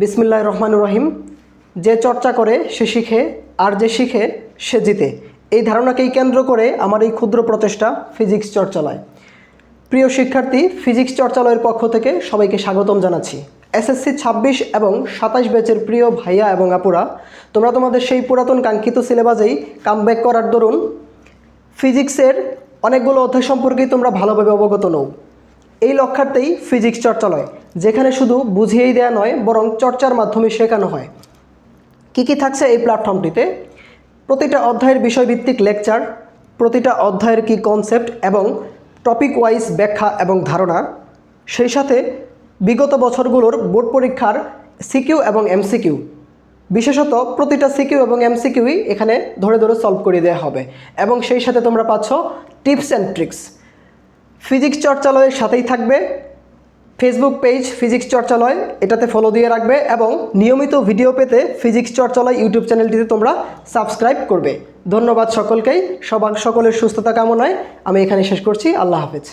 বিসমিল্লাহির রহমানির রহিম। যে চর্চা করে সে শিখে, আর যে শিখে সে জিতে। এই ধারণাকেই কেন্দ্র করে আমার এই ক্ষুদ্র প্রচেষ্টা ফিজিক্স চর্চালয়। প্রিয় শিক্ষার্থী, ফিজিক্স চর্চালয়ের পক্ষ থেকে সবাইকে স্বাগতম জানাচ্ছি। এসএসসি 26 এবং 27 ব্যাচের প্রিয় ভাইয়া এবং আপুরা, তোমরা তোমাদের সেই পুরাতন কাঙ্ক্ষিত সিলেবাসেই কামব্যাক করার দরুন ফিজিক্সের অনেকগুলো অধ্যায় সম্পর্কেই তোমরা ভালোভাবে অবগত নও। এই লক্ষ্যার্থেই ফিজিক্স চর্চালয়, যেখানে শুধু বুঝিয়েই দেওয়া নয়, বরং চর্চার মাধ্যমে শেখানো হয়। কী কী থাকছে এই প্ল্যাটফর্মটিতে? প্রতিটা অধ্যায়ের বিষয়ভিত্তিক লেকচার, প্রতিটা অধ্যায়ের কী কনসেপ্ট এবং টপিক ওয়াইজ ব্যাখ্যা এবং ধারণা, সেই সাথে বিগত বছরগুলোর বোর্ড পরীক্ষার সিকিউ এবং এমসিকিউ। বিশেষত প্রতিটা সিকিউ এবং এমসিকিউই এখানে ধরে ধরে সলভ করে দেওয়া হবে, এবং সেই সাথে তোমরা পাচ্ছ টিপস অ্যান্ড ট্রিক্স। ফিজিক্স চর্চালয়ের সাথেই থাকবে ফেসবুক পেজ ফিজিক্স চর্চালয়, এটাতে ফলো দিয়ে রাখবে, এবং নিয়মিত ভিডিও পেতে ফিজিক্স চর্চালয় ইউটিউব চ্যানেলটিতে তোমরা সাবস্ক্রাইব করবে। ধন্যবাদ সকলকেই। সকলের সুস্থতা কামনায় আমি এখানে শেষ করছি। আল্লাহ হাফেজ।